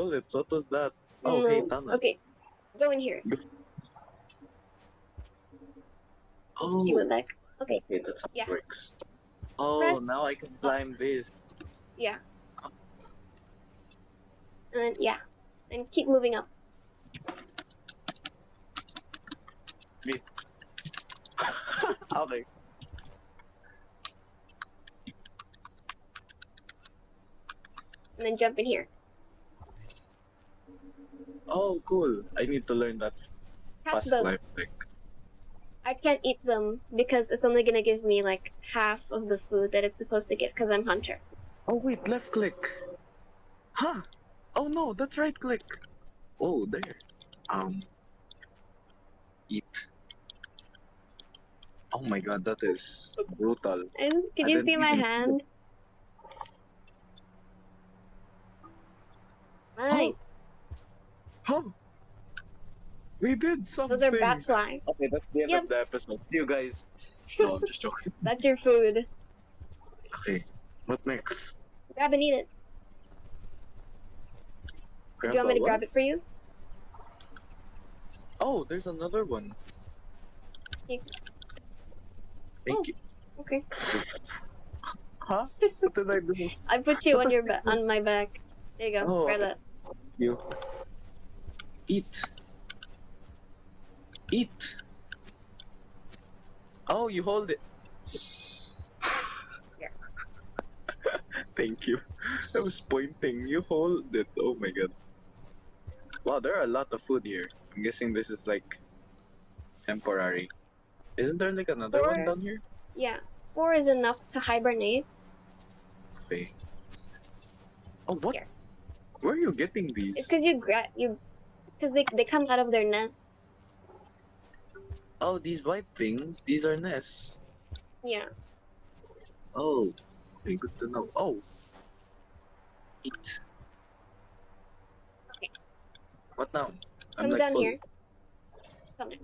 bullets. What was that? Oh, hey, No. tunnel. Okay, go in here. Oh, She went back. Okay, okay, that's how yeah. it works. Oh, Press now I can up. climb this. Yeah. And then, yeah. And keep moving up. Wait. Okay. And then jump in here. Oh, cool. I need to learn that Catch fast climb those. trick. I can't eat them because it's only gonna give me like half of the food that it's supposed to give because I'm hunter. Oh, wait, left click. Huh? Oh, no, that's right click. Oh, there. Eat. Oh my god, that is brutal. Can I you didn't see my even. hand? Nice. Huh? We did something. Those are bat flies. Okay, that's the end Yep. of the episode. See you guys. No, I'm just joking. That's your food. Okay, what next? Grab and eat it. Do you want me to grab it for you? Oh, there's another one. Here. Thank you. Okay. Huh? What did I do? I put you on your on my back. There you go. Oh, Grab that. you. Eat. Eat. Oh, you hold it. Here. Thank you. I was pointing. You hold it. Oh my god. Wow, there are a lot of food here. I'm guessing this is like temporary. Isn't there like another one down here? Yeah. 4 is enough to hibernate. Okay. Oh, what? Here. Where are you getting these? It's because because they come out of their nests. Oh, these white things. These are nests. Yeah. Oh, okay, good to know. Oh, eat. Okay. What now? Come down here. Come down.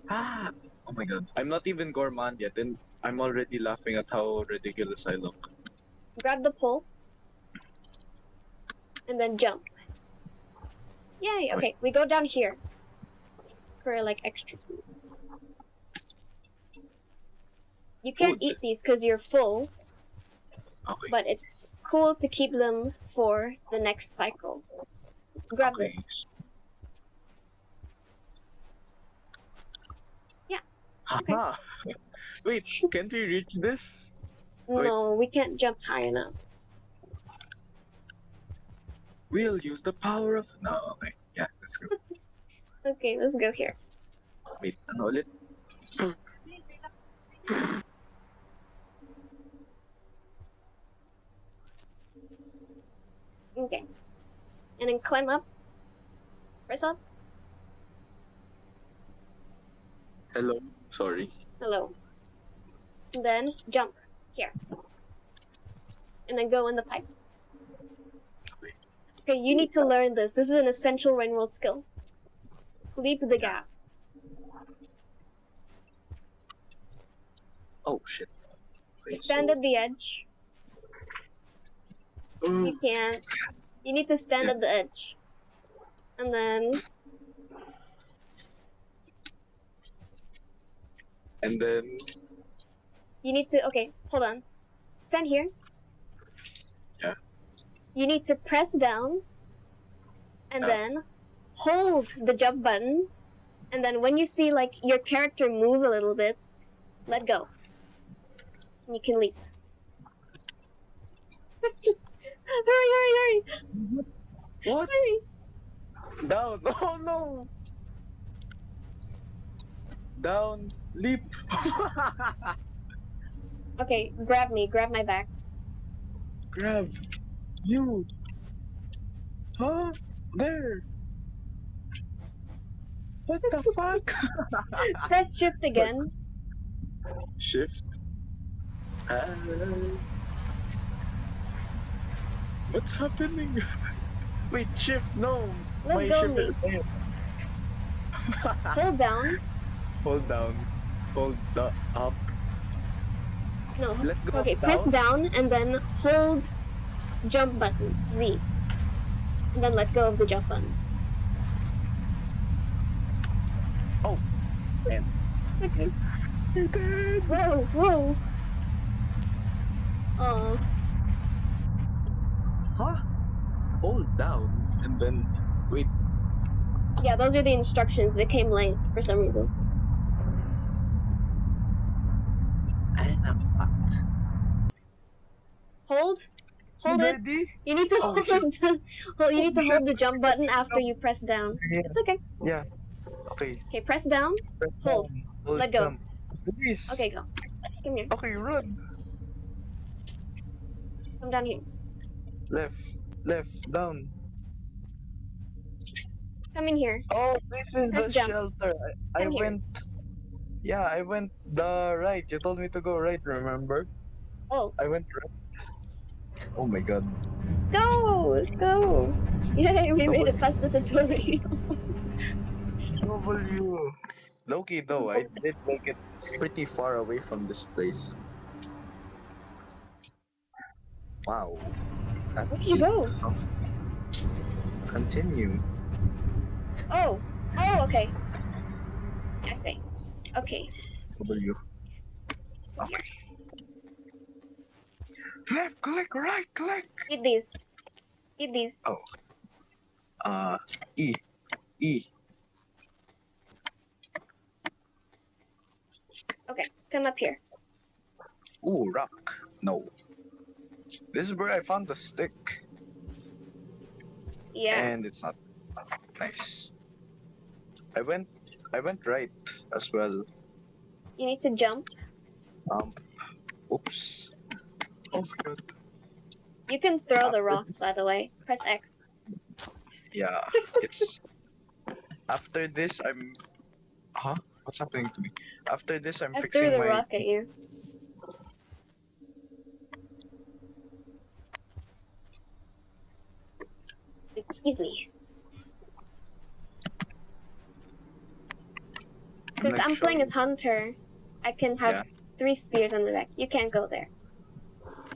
Ah! Oh my god. I'm not even gourmand yet, and I'm already laughing at how ridiculous I look. Grab the pole. And then jump. Yay! Okay, we go down here. For like extra food. You can't eat these because you're full. Okay. But it's cool to keep them for the next cycle. Grab this. Yeah. Okay. Haha! Wait, can't we reach this? No, we can't jump high enough. We'll use the power of... No, okay. Yeah, let's go. Okay, let's go here. Wait, ano ulit? Okay. And then climb up. Press up. Hello? Sorry. Hello. And then jump. Here. And then go in the pipe. Okay, you need to learn this. This is an essential Rain World skill. Leap the gap. Oh, shit. Okay, Stand at the edge. You can't. You need to stand at the edge. And then... And then... You need to... Okay, hold on. Stand here. Yeah. You need to press down. And then hold the jump button. And then when you see like your character move a little bit, let go. And you can leap. Hurry! What? Hurry! Down! Oh no! Down! Leap! Okay, grab me. Grab my back. Grab! You! Huh? There! What the fuck? Press shift again. Shift. What's happening? Wait, shift, no! Let go of me. Is Hold down. Hold down. Hold up. No. Let go Okay, down. press down and then hold jump button. Z. and then let go of the jump button. Oh, man. Okay. You're dead. Whoa, whoa. Oh, Huh? Hold down and then wait. yeah, those are the instructions. They came late for some reason. And I'm fucked. Hold it. Ready? You need to Oh, hold shit. well, you need to Oh, hold the jump button after you press down. Yeah. It's okay. Yeah. Okay. Okay, press down, Press hold, down. Hold let go. jump. Please. Okay, go. Come here. Okay, run. Come down here. Left. Left. Down. Come in here. Oh, this is Press the jump. shelter. I Come here. went. Yeah, I went the right. You told me to go right, remember? Oh, I went right. Oh my god. let's go. Let's go. Yay, we made W. it past the tutorial. W. Loki, though, I did make it pretty far away from this place. Wow. That Where did you deep. go? Oh, continue. Oh, okay. I see. Okay, W. here. Okay. Left, click, right, click. Eat these. Eat these. Oh. E. E. Okay, come up here. Ooh, rock. No. This is where I found the stick. Yeah. And it's not nice. I went right as well. You need to jump. Um oops. Oh my god. You can throw the After, rocks, by the way. Press X. yeah, it's after this I'm huh? What's happening to me? After this I'm I threw fixing the my rock at you. Excuse me. Since like I'm playing showing as Hunter, I can have yeah, 3 spears on the deck. You can't go there.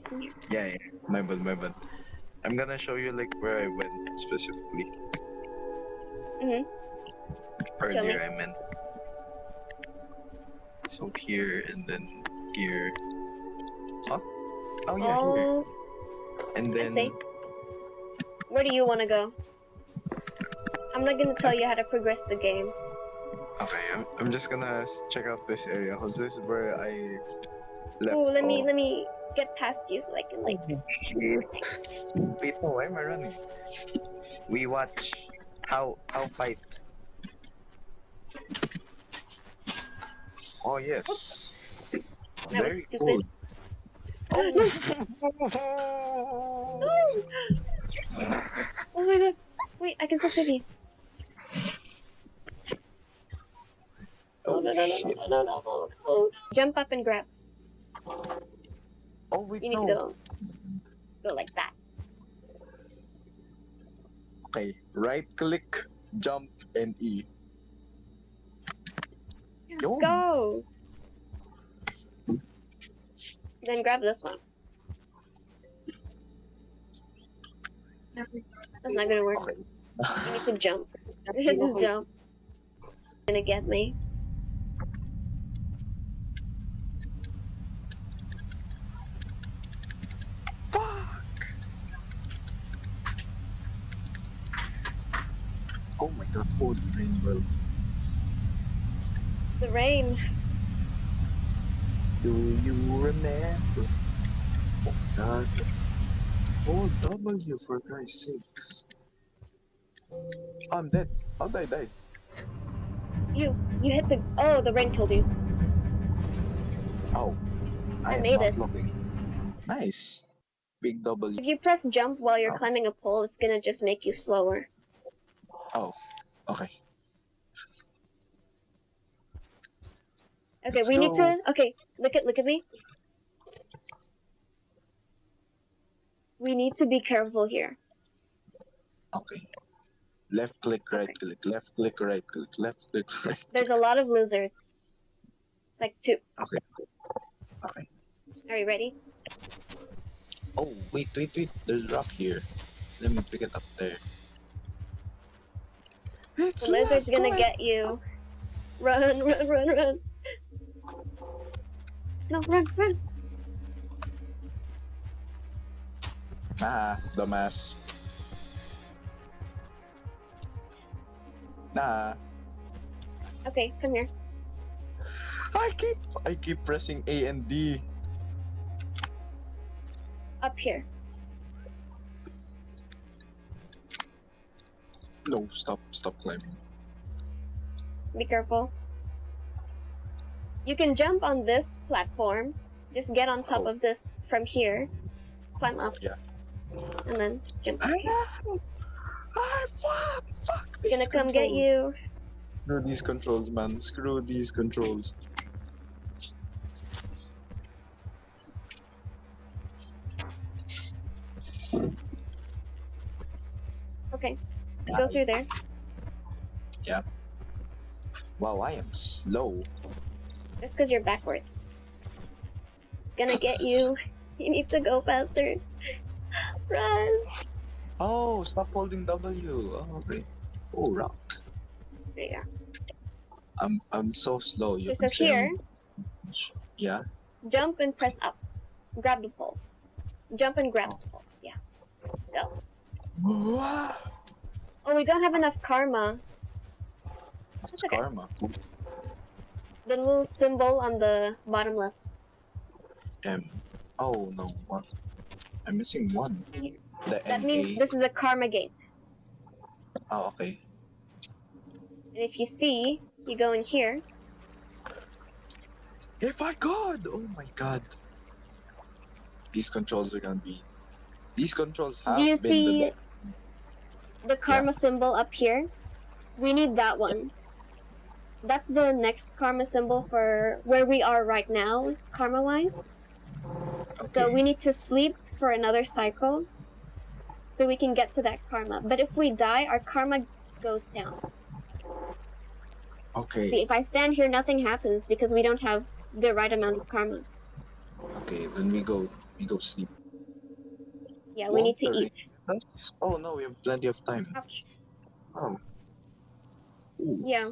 Come here. yeah. My bad. I'm gonna show you like where I went specifically. Show me. Earlier I meant. So here and then here. Huh? Oh yeah, here. Oh, And I then see. Where do you want to go? I'm not gonna tell you how to progress the game. okay, I'm just gonna check out this area because this is where I left Ooh, let off. me get past you so I can like connect. Wait, no, why am I running? We watch how fight. Oh yes, Oops, that was very stupid. good. Oh. Oh my god! Wait, I can still save you. Oh No, shit. no. Jump up and grab. Oh wait, You need to no. go like that. Okay, right click, jump, and E. Let's go. Then grab this one. That's not gonna work. Okay. You need to jump. You should just jump. Gonna get me. Fuck! Oh my god, holy rain world. The rain. Do you remember? Oh god. Oh W for Christ's sakes. I'm dead. How did I die? You hit the. Oh, the rain killed you. Oh, I I am made not it. looking. Nice. Big W. If you press jump while you're Oh. climbing a pole, it's gonna just make you slower. Oh, okay. Okay, Let's we need go. to. Okay, look at me. We need to be careful here. Okay. Left click, right Okay. click, left click, right click, left click, right. There's a lot of lizards. Like 2. Okay. Okay. Are you ready? Oh, wait. There's rock here. Let me pick it up there. The lizard's gonna get you. Run, run, run, run. No, run, run. Nah, dumbass. Nah. Okay, come here. I keep pressing A and D. Up here. No, stop climbing. Be careful. You can jump on this platform. Just get on top Oh. of this from here. Climb up. Yeah. And then jump up here. Fuck It's gonna come get you. Screw these controls, man. Screw these controls. Okay. Go through there. Yeah. Wow, I am slow. That's because you're backwards. It's gonna get you. You need to go faster. Run! Oh, stop holding W. Oh, okay. Oh, rock. There you are. I'm so slow. You Okay, can so say here, yeah. jump and press up. Grab the pole. Jump and grab the pole. Yeah. Go. Oh, we don't have enough karma. What's okay. karma? The little symbol on the bottom left. Oh no, one. I'm missing one. Here. The That NA. means this is a karma gate. Oh, okay. And if you see, you go in here. If I could! Oh my god. These controls are gonna be. These controls have Do you been see the karma symbol up here? We need that one. That's the next karma symbol for where we are right now, karma-wise. Okay. So we need to sleep for another cycle so we can get to that karma. But if we die, our karma goes down. Okay. See, if I stand here, nothing happens because we don't have the right amount of karma. Okay, then we go sleep. Yeah, we need to Water. eat. Oh no, we have plenty of time. Ouch. Oh. Ooh. Yeah.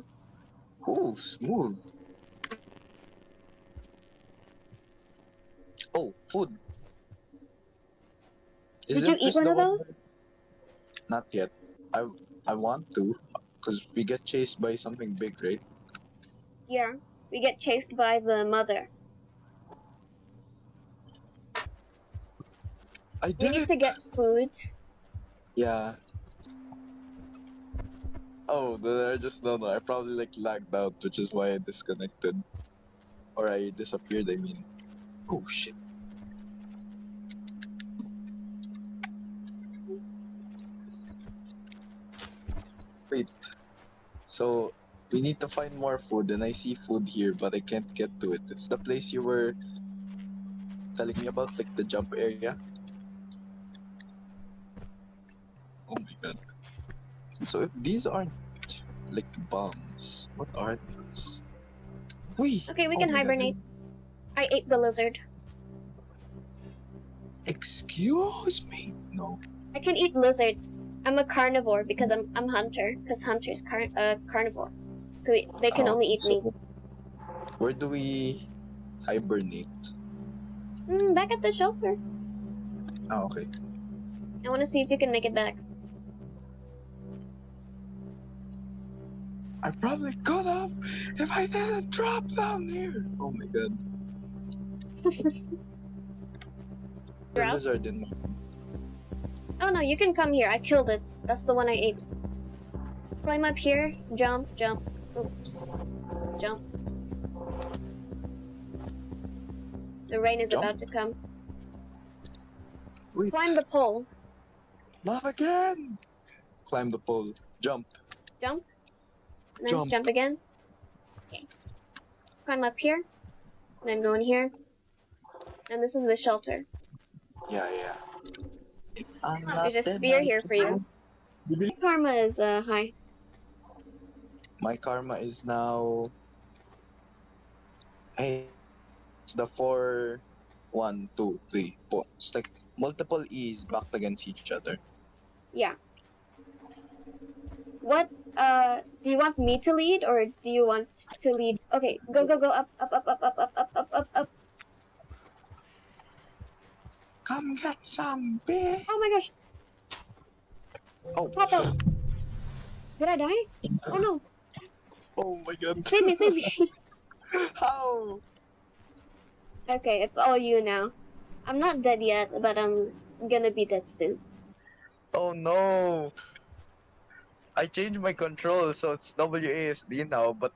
Ooh, smooth. Oh, food. Did Isn't you eat this one the of those? Not yet. I want to, because we get chased by something big, right? Yeah. We get chased by the mother. I We did need it! to get food. Yeah. Oh, then I just don't know. I probably like lagged out, which is why I disconnected. Or I disappeared, I mean. Oh shit. Wait. So we need to find more food, and I see food here, but I can't get to it. It's the place you were telling me about, like the jump area. Oh my god. So if these aren't like bombs, what are these? Wait. Okay, we Oh can my God. hibernate. I ate the lizard. Excuse me. No. I can eat lizards. I'm a carnivore because I'm hunter. Because hunter's carnivore, so they can only eat meat. Where do we hibernate? Back at the shelter. Oh, okay. I want to see if you can make it back. I probably could have if I didn't drop down here. Oh my god. The Drop? lizard in my... Oh no, you can come here. I killed it. That's the one I ate. Climb up here. Jump, jump. Oops. Jump. The rain is Jump? about to come. Wait. Climb the pole. Love again! Climb the pole. Jump. Jump. And then jump again. Okay. Climb up here. And then go in here. And this is the shelter. Yeah. If I'm not There's a dead, spear I here for you. My karma is high. My karma is now... Hey, it's the 4, 1, 2, 3, 4. It's like multiple E's backed against each other. Yeah. What, do you want me to lead or do you want to lead? Okay, go, up, up, up, up, up, up, up, up, up, up. Come get some, bitch. Oh my gosh, Oh, pop out. Did I die? Oh no, oh my god. save me, save me. How? Okay, it's all you now. I'm not dead yet, but I'm gonna be dead soon. Oh no. I changed my control so it's WASD now, but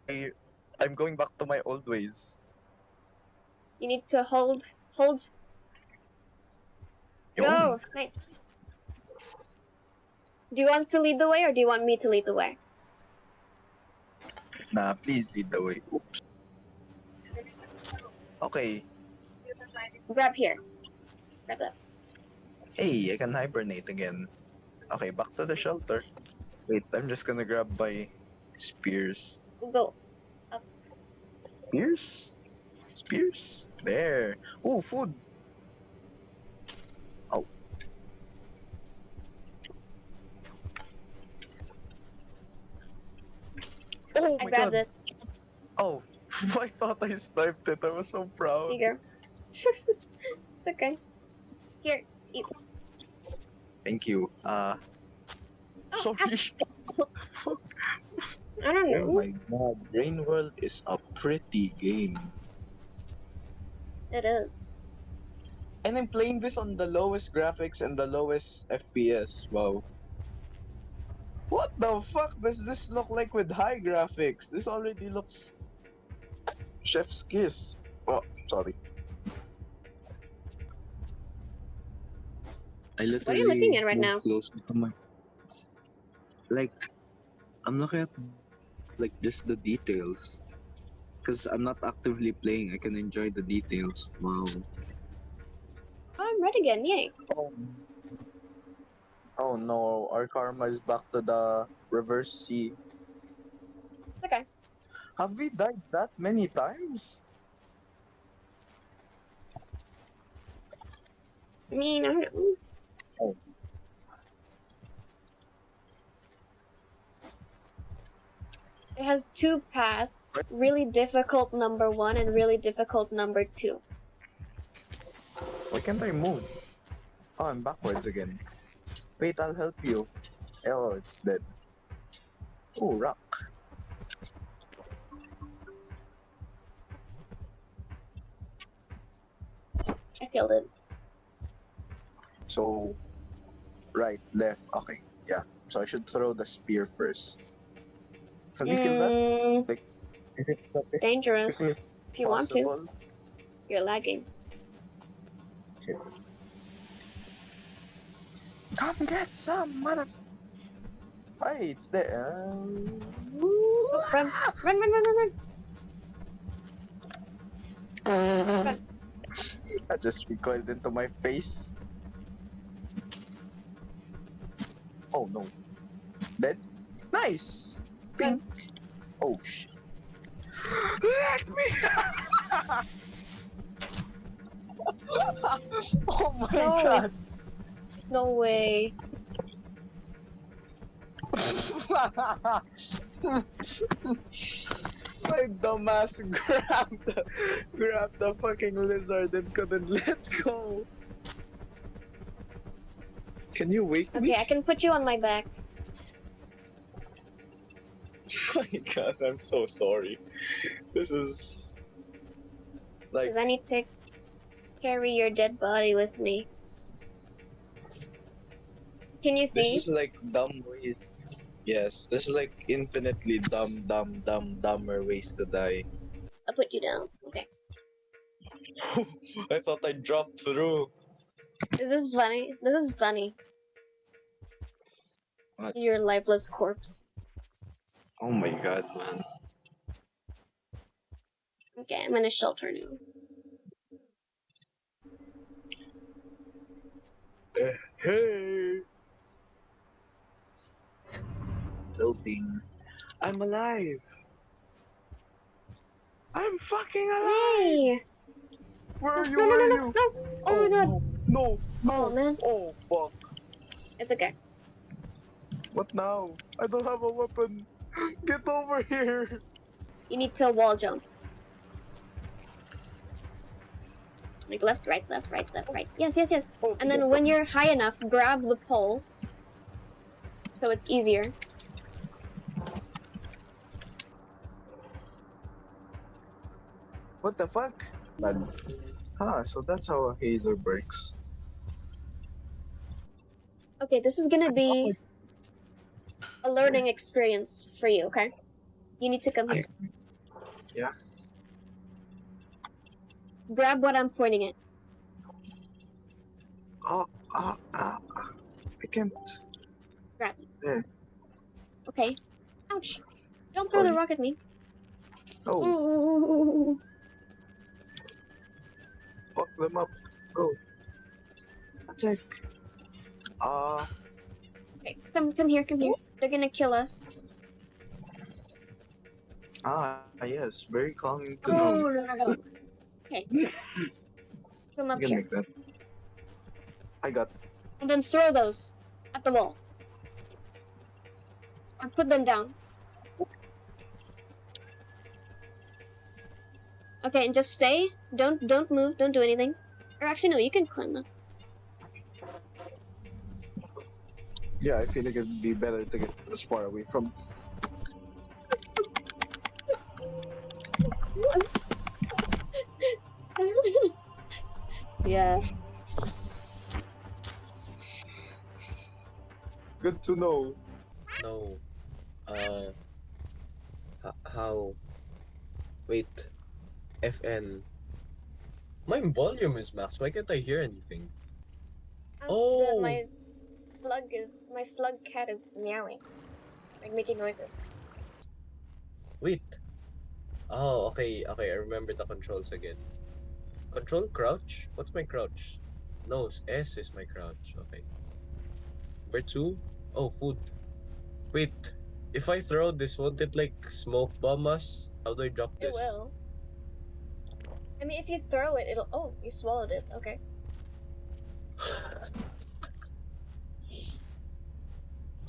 I'm going back to my old ways. You need to hold. Let's Yo. go. Nice. Do you want to lead the way or do you want me to lead the way? Nah, please lead the way. Oops. Okay. Grab here. Grab that. Hey, I can hibernate again. Okay, back to the Nice. shelter. Wait, I'm just gonna grab my spears. We'll go up. Spears? Spears? There. Ooh, food. Oh. Oh I my grabbed god. it. Oh. I thought I sniped it. I was so proud. Here you go. It's okay. Here, eat. Thank you. Oh, Sorry. ouch. What the fuck? I don't Oh know. my god. Rain World is a pretty game. It is. And I'm playing this on the lowest graphics and the lowest FPS. Wow. What the fuck does this look like with high graphics? This already looks chef's kiss. Oh, sorry. I What are you looking literally at right moved now? closer to my like I'm looking at like just the details. Cause I'm not actively playing. I can enjoy the details. Wow. Oh, I'm red again. Yay. Oh, oh no, our karma is back to the reverse C. It's okay. Have we died that many times? I mean, I don't know. Oh. It has two paths. Really difficult number 1 and really difficult number 2. Why can't I move? Oh, I'm backwards again. Wait, I'll help you. Oh, it's dead. Oh, rock. I killed it. So, right, left. Okay, yeah. So I should throw the spear first. Can we kill that? Like, if it's It's statistically dangerous. If you want to. possible? You're lagging. Come get some, mother. Hey, it's there. Oh, run. Run, run, run, run, run. Run. I just recoiled into my face. Oh no. Dead? Nice! Run. Pink. Oh shit. Let me! Oh my No. god! No way. My dumbass grabbed the fucking lizard and couldn't let go. Can you wake Okay, me? I can put you on my back. Oh my god, I'm so sorry. This is like Because I need to carry your dead body with me. Can you this see? is like dumb ways. Yes, this is like infinitely dumber ways to die. I'll put you down. Okay. I thought I dropped through. Is this funny? This is funny. What? Your lifeless corpse. Oh my god, man. Okay, I'm in a shelter now. Hey! Loading. I'm alive! I'm fucking alive! Yay! Where No, are you? no, no, Where no, are no, you? no! Oh my god! no, no, no! Oh man, Oh fuck. it's okay. What now? I don't have a weapon. Get over here. You need to wall jump. Like left, right, left, right, left, right. Yes, yes, yes. Oh, And then when you're high enough, grab the pole. So it's easier. what the fuck? Bad. Ah, so that's how a hazer breaks. Okay, this is gonna be a learning experience for you, okay? You need to come here. Yeah. Grab what I'm pointing at. Oh, I can't. Grab it. There. Okay. Ouch. Don't throw the Sorry. rock at me. Oh, Ooh. fuck them up. Go. Attack. Okay, come here, come here. They're gonna kill us. Yes. Very calming to know. Oh, no. Okay, come You up can here. make that. I got. And then throw those at the wall. Or put them down. Okay, and just stay. Don't move, don't do anything. Or actually no, you can climb up. Yeah, I feel like it'd be better to get as far away from. Yeah. Good to know. No. How? Wait. FN. My volume is max. Why can't I hear anything? Oh. My slug cat is meowing. Like making noises. Wait. Oh, okay. Okay, I remember the controls again. Control crouch? What's my crouch? No, S is my crouch. Okay. Number 2? Oh, food. Wait. If I throw this, won't it like smoke bomb us? How do I drop It this? will. I mean, if you throw it, it'll. Oh, you swallowed it. Okay.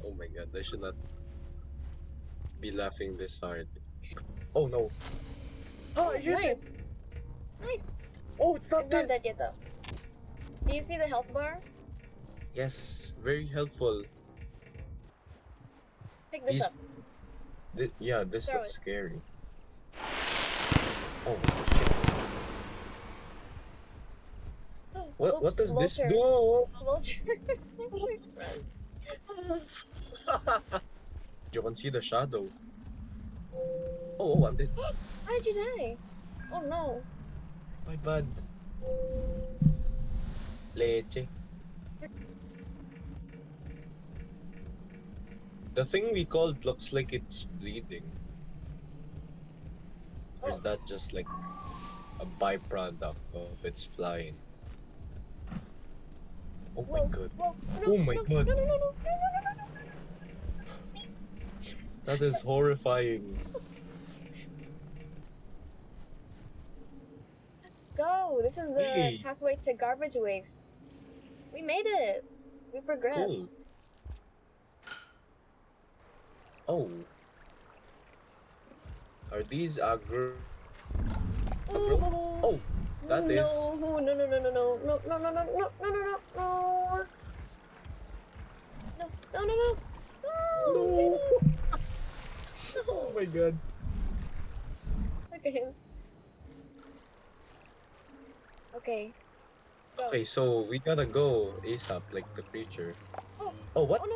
Oh my god, I should not be laughing this hard. Oh no. Oh, I hit it! Nice. Nice. Oh, it's not It's not dead! dead yet though. Do you see the health bar? Yes, very helpful. Pick this These- up. Yeah, this Throw looks it. scary. Oh shit. What Oops, does this vulture. do? Vulture. You can see the shadow. Oh, I'm dead. How did you die? Oh no. My bad. Leche. The thing we called looks like it's bleeding. Or is that just like a byproduct of its flying? Oh my god. Whoa. Oh my god. No. That is horrifying. Let's go. This is the Hey. pathway to garbage wastes. We made it. We progressed. Cool. Oh. Are these aggro? Ooh. Oh, that is. No. No. No. Oh my god. Look at him. Okay. Go. Okay, so we gotta go ASAP like the creature. Oh. Oh, what? Oh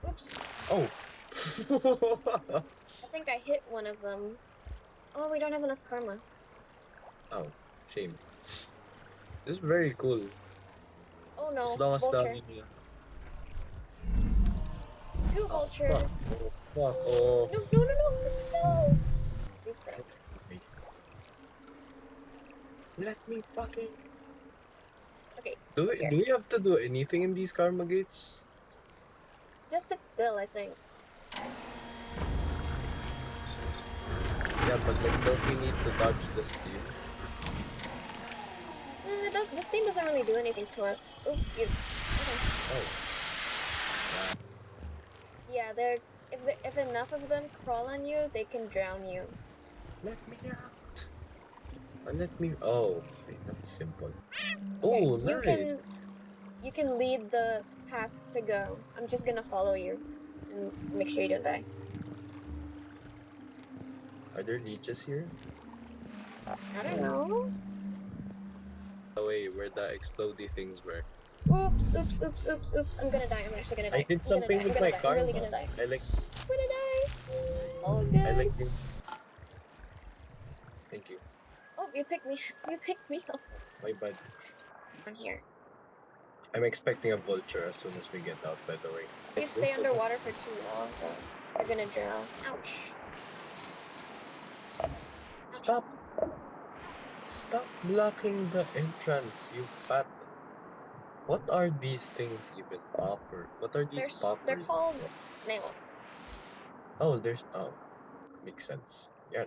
no. Oops. Oh. I think I hit one of them. Oh, we don't have enough karma. Oh, shame. This is very cool. Oh no. As long as Vulture. the... Two vultures. Fuck. Oh. No. These things. Let me fucking... Okay. Do Here. we have to do anything in these karma gates? Just sit still, I think. Yeah, but like, don't we need to dodge the steam? The steam doesn't really do anything to us. Oh, you. Okay. Oh. Yeah, they're if enough of them crawl on you, they can drown you. Let me out. Let me. Oh, okay, that's simple. Okay, Oh, nice. you can lead the path to go. I'm just gonna follow you and make sure you don't die. Are there leeches here? I don't know. Oh, wait, where the explodey things were. Oops, oops, oops, oops, oops. I'm gonna die. I'm actually gonna I die. did I'm gonna die. something I'm with gonna my die. I'm really karma. gonna die. I like. I'm gonna die. Oh, I good. like. Thank you. Oh, you picked me. You picked me up. My bad. I'm here. I'm expecting a vulture as soon as we get out. By the way. You stay underwater for too long, though. You're gonna drown. Ouch. Ouch. Stop! Stop blocking the entrance, you fat. What are these things even? Popper. What are these They're poppers? called snails. Oh, there's. Oh, makes sense. Yeah.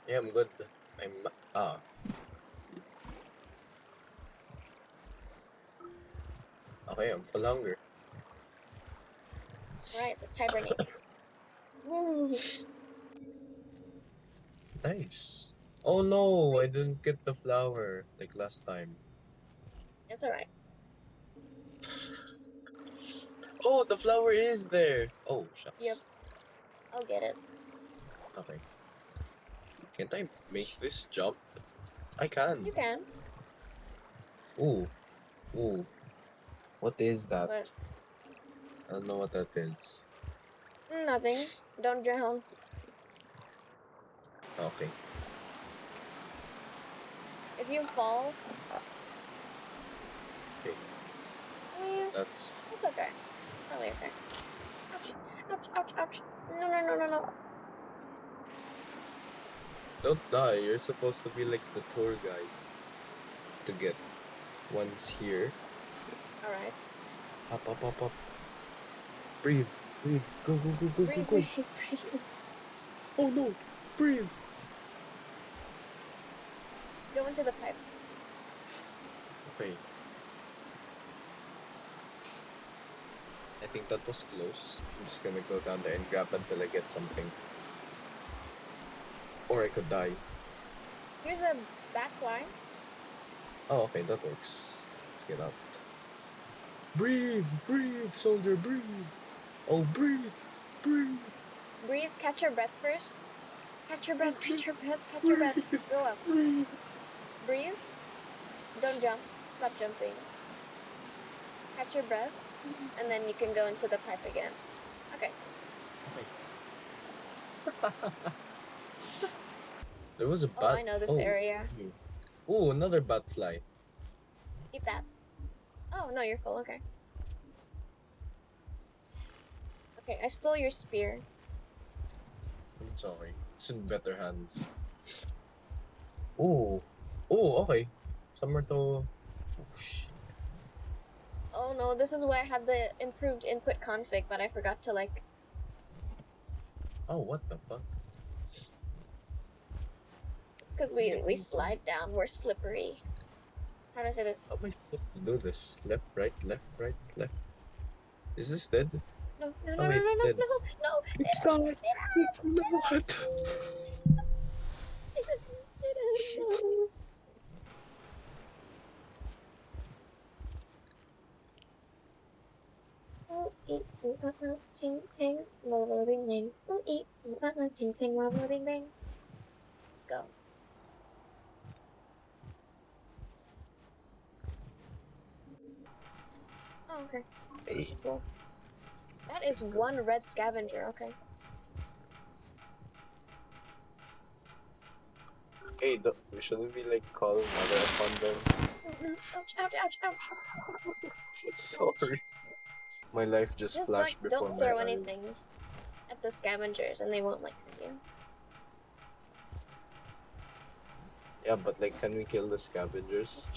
Yeah, I'm good. I'm. Ah. Okay, I'm full hunger. Right, let's hibernate. Woo. Nice. Oh no, I Nice. didn't get the flower like last time. It's alright. Oh, the flower is there. Oh, Yep, shucks. I'll get it. Okay. Can't I make this jump? I can. You can. Ooh, ooh. What is that? But I don't know what that is. nothing. Don't drown. Okay. If you fall, Okay. eh, That's. it's okay. Probably okay. Ouch. Ouch, ouch, ouch. No, no, no, no, no. Don't die. You're supposed to be like the tour guide to get ones here. Alright. Up, up, up, up. Breathe, breathe. Go, go, go, go, go, Breathe, go. breathe, breathe. Oh no, breathe. Go into the pipe. Okay. I think that was close. I'm just gonna go down there and grab until I get something. Or I could die. Here's a bat fly. Oh, okay, that works. Let's get out. Breathe, breathe, soldier, breathe. Oh, breathe, breathe. Breathe, catch your breath first. Catch your breath, Okay, catch your breath, catch your breath. breathe, Go up. breathe. Breathe. Don't jump. Stop jumping. Catch your breath, and then you can go into the pipe again. Okay. There was a Oh, bat. I know this Oh, area. oh, another bat fly. Eat that. Oh, no, you're full. Okay. Okay, I stole your spear. I'm sorry. It's in better hands. Oh, oh, okay. Somewhere to. Oh, shit. Oh no, this is why I had the improved input config, but I forgot to like. Oh, what the fuck? It's because we slide down. We're slippery. How do I say this? How am I supposed to do this? Left, right, left, right, left. Is this dead? No, no, no, Oh, no, wait, no, it's no, dead. no, no! It's Did not. it! Did It's it! not. Did it! Did it! No. Ooh, eat, ooh, ting, ting, wubba, bing, bang. Ooh, eat, ooh, ting, ting, wubba, bing, bang. Let's go. Oh, okay. Hey, Cool. That is go. one red scavenger. Okay. Hey, shouldn't we like call mother upon them? Ouch! Ouch! Ouch! Ouch! Sorry. My life just Just like flashed before don't my throw eyes. anything at the scavengers, and they won't like hurt you. Yeah, but like, can we kill the scavengers?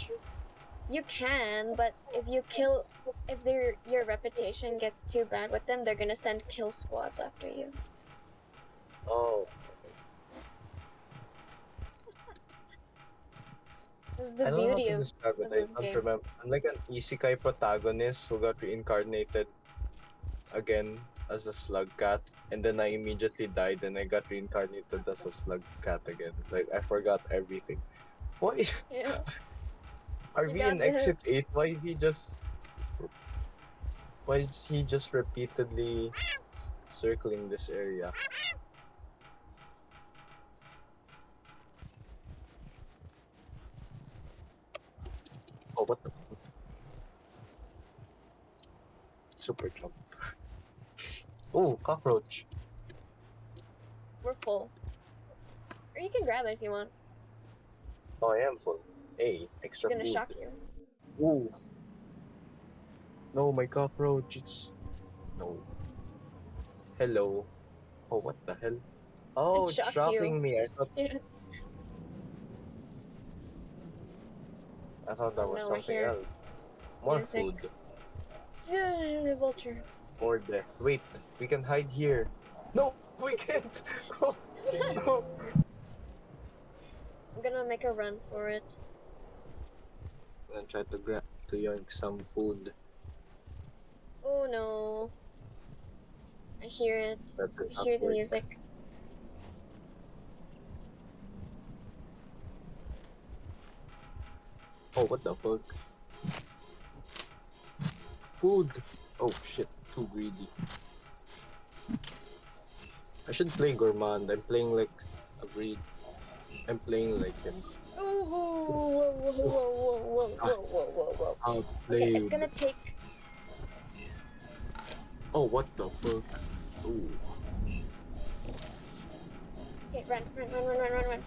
You can, but if your reputation gets too bad with them, they're gonna send kill squads after you. Oh, This is the I don't know how beauty to of describe it. I this don't game. remember. I'm like an isekai protagonist who got reincarnated again as a slug cat, and then I immediately died, and I got reincarnated as a slug cat again. Like I forgot everything. Why Yeah, are you we in got exit this. 8? Why is he just repeatedly circling this area? Oh, what the super jump? Oh, cockroach. We're full. Or you can grab it if you want. Oh, I am full. Hey, It's extra gonna food. shock you. Ooh, no, my cockroach. It's no. Hello. Oh, what the hell? It Oh, it's shocked you. shocking me. Yeah. I thought Oh that was no, we're something here. else. More Music. food. Vulture. More death. Wait, we can hide here. No, we can't. Oh, no. I'm gonna make a run for it. And try to grab to yoink some food. Oh no. I hear it. That did I not hear the work. music. Oh, what the fuck? Food. Oh shit, too greedy. I should play gourmand. I'm playing like a greed. I'm playing like him. Oh, whoa, whoa, whoa, Oh, whoa, whoa, ah, whoa, whoa, whoa, whoa. Okay, it's outplayed. gonna take. Oh, what the fuck? Oh, Okay, run, run, run, run, run, run, run.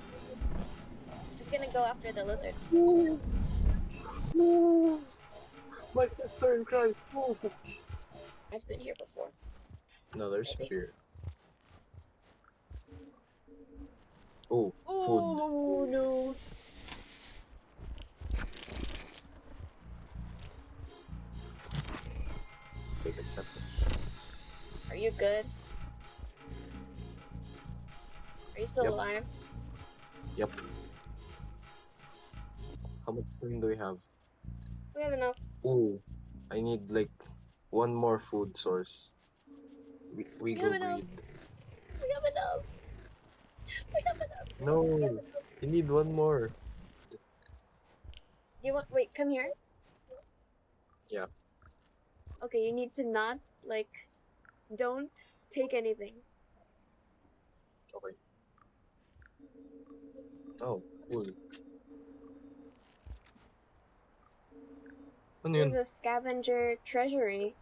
It's gonna go after the lizard. move, move! My sister in Christ, move! I've been here before. Another Maybe. spear. Oh, food. Oh no. Take a step. Are you good? Are you still Yep, alive? yep. How much time do we have? We have enough. Oh, I need like one more food source. We We have go enough. greed. We have enough. We have enough. We have No, enough. you need one more. Do you want? Wait, come here. Yeah, Okay, you need to not like. Don't take anything. okay. Oh, cool. Ano There's yun? a scavenger treasury.